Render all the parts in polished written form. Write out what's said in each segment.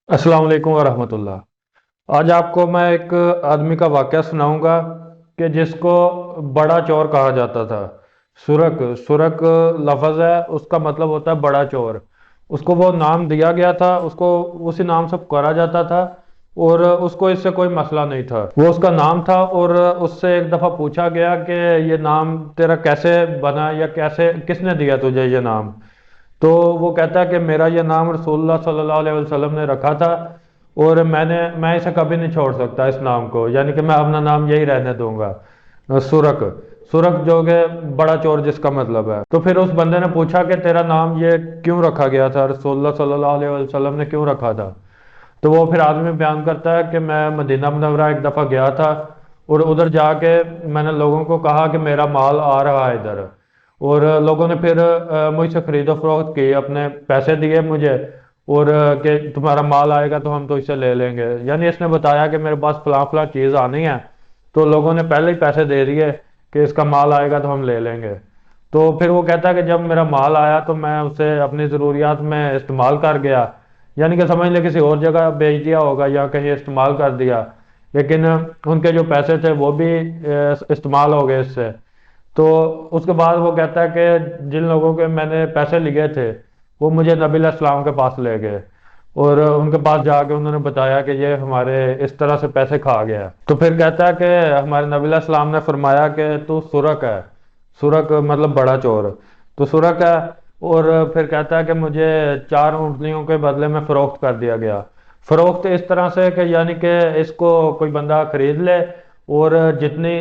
अस्सलाम वालेकुम वरहमतुल्लाह। आज आपको मैं एक आदमी का वाक़या सुनाऊंगा कि जिसको बड़ा चोर कहा जाता था। सुरक सुरक लफ्ज़ है, उसका मतलब होता है बड़ा चोर। उसको वो नाम दिया गया था, उसको उसी नाम से पुकारा जाता था और उसको इससे कोई मसला नहीं था। वो उसका नाम था और उससे एक दफ़ा पूछा गया कि ये नाम तेरा कैसे बना या कैसे किसने दिया तुझे ये नाम। तो वो कहता है कि मेरा ये नाम रसूलुल्लाह सल्लल्लाहु अलैहि वसल्लम ने रखा था और मैं इसे कभी नहीं छोड़ सकता इस नाम को, यानी कि मैं अपना नाम यही रहने दूंगा। सुरक सुरक जो कि बड़ा चोर जिसका मतलब है। तो फिर उस बंदे ने पूछा कि तेरा नाम ये क्यों रखा गया था, रसूलुल्लाह सल्लल्लाहु अलैहि वसल्लम ने क्यों रखा था। तो वो फिर आदमी बयान करता है कि मैं मदीना मुनव्वरा एक दफ़ा गया था और उधर जाके मैंने लोगों को कहा कि मेरा माल आ रहा है इधर। और लोगों ने फिर मुझसे खरीदो फरोख्त की, अपने पैसे दिए मुझे और कि तुम्हारा माल आएगा तो हम तो इसे ले लेंगे। यानी इसने बताया कि मेरे पास फलां फलां चीज़ आनी है, तो लोगों ने पहले ही पैसे दे दिए कि इसका माल आएगा तो हम ले लेंगे। तो फिर वो कहता है कि जब मेरा माल आया तो मैं उसे अपनी ज़रूरियात में इस्तेमाल कर गया, यानी कि समझ ले किसी और जगह बेच दिया होगा या कहीं इस्तेमाल कर दिया, लेकिन उनके जो पैसे थे वो भी इस्तेमाल हो गए इससे। तो उसके बाद वो कहता है कि जिन लोगों के मैंने पैसे लिए थे वो मुझे नबी अलैहिस्सलाम के पास ले गए और उनके पास जाके उन्होंने बताया कि ये हमारे इस तरह से पैसे खा गया। तो फिर कहता है कि हमारे नबी अलैहिस्सलाम ने फरमाया कि तू सुरक है। सुरक मतलब बड़ा चोर। तो सुरक है। और फिर कहता है कि मुझे 4 ऊँटनियों के बदले में फरोख्त कर दिया गया। फरोख्त इस तरह से कि यानी कि इसको कोई बंदा खरीद ले और जितनी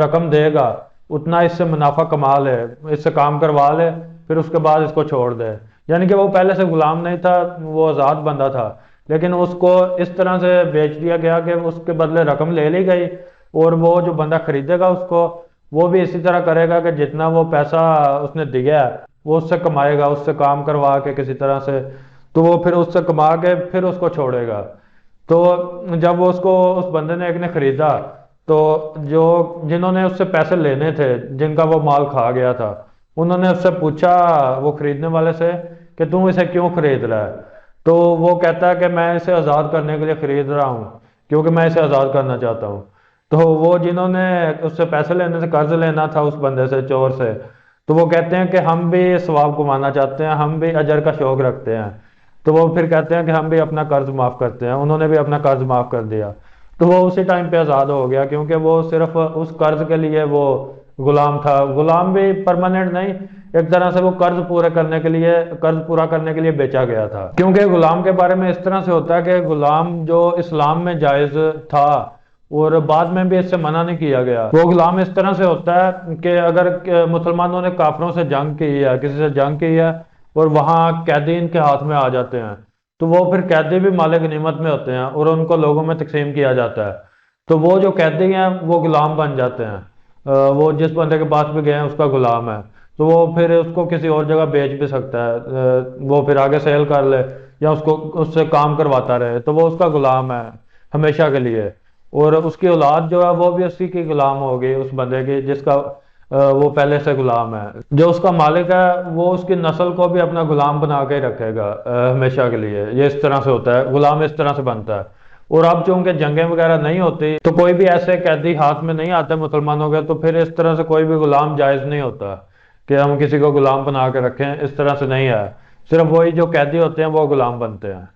रकम देगा उतना इससे मुनाफा कमा ले, इससे काम करवा ले, फिर उसके बाद इसको छोड़ दे। यानी कि वो पहले से गुलाम नहीं था, वो आज़ाद बंदा था, लेकिन उसको इस तरह से बेच दिया गया कि उसके बदले रकम ले ली गई और वो जो बंदा खरीदेगा उसको वो भी इसी तरह करेगा कि जितना वो पैसा उसने दिया है वो उससे कमाएगा, उससे काम करवा के किसी तरह से। तो वो फिर उससे कमा के फिर उसको छोड़ेगा। तो जब वो उसको उस बंदे ने एक ने खरीदा, तो जो जिन्होंने उससे पैसे लेने थे, जिनका वो माल खा गया था, उन्होंने उससे पूछा, वो खरीदने वाले से, कि तू इसे क्यों खरीद रहा है। तो वो कहता है कि मैं इसे आज़ाद करने के लिए खरीद रहा हूँ, क्योंकि मैं इसे आज़ाद करना चाहता हूँ। तो वो जिन्होंने उससे पैसे लेने से कर्ज लेना था उस बंदे से, चोर से, तो वो कहते हैं कि हम भी सवाब कमाना चाहते हैं, हम भी अजर का शौक रखते हैं। तो वो फिर कहते हैं कि हम भी अपना कर्ज माफ करते हैं। उन्होंने भी अपना कर्ज माफ कर दिया। तो वो उसी टाइम पे आज़ाद हो गया, क्योंकि वो सिर्फ उस कर्ज के लिए वो गुलाम था। गुलाम भी परमानेंट नहीं, एक तरह से वो कर्ज पूरा करने के लिए, कर्ज पूरा करने के लिए बेचा गया था। क्योंकि गुलाम के बारे में इस तरह से होता है कि गुलाम जो इस्लाम में जायज था और बाद में भी इससे मना नहीं किया गया। वो गुलाम इस तरह से होता है कि अगर मुसलमानों ने काफिरों से जंग की है, किसी से जंग की है और वहां कैदी इनके हाथ में आ जाते हैं, तो वो फिर कैदी भी मालिक गनीमत में होते हैं और उनको लोगों में तकसीम किया जाता है। तो वो जो कैदी हैं वो गुलाम बन जाते हैं। वो जिस बंदे के पास भी गए हैं उसका गुलाम है। तो वो फिर उसको किसी और जगह बेच भी सकता है, वो फिर आगे सेल कर ले या उसको उससे काम करवाता रहे, तो वो उसका गुलाम है हमेशा के लिए। और उसकी औलाद जो है वो भी उसी की गुलाम होगी, उस बंदे की जिसका वो पहले से गुलाम है। जो उसका मालिक है वो उसकी नस्ल को भी अपना गुलाम बना के ही रखेगा हमेशा के लिए। ये इस तरह से होता है, गुलाम इस तरह से बनता है। और अब चूंकि जंगें वगैरह नहीं होती तो कोई भी ऐसे कैदी हाथ में नहीं आते मुसलमानों के, तो फिर इस तरह से कोई भी गुलाम जायज नहीं होता कि हम किसी को गुलाम बना के रखें, इस तरह से नहीं है। सिर्फ वही जो कैदी होते हैं वो गुलाम बनते हैं।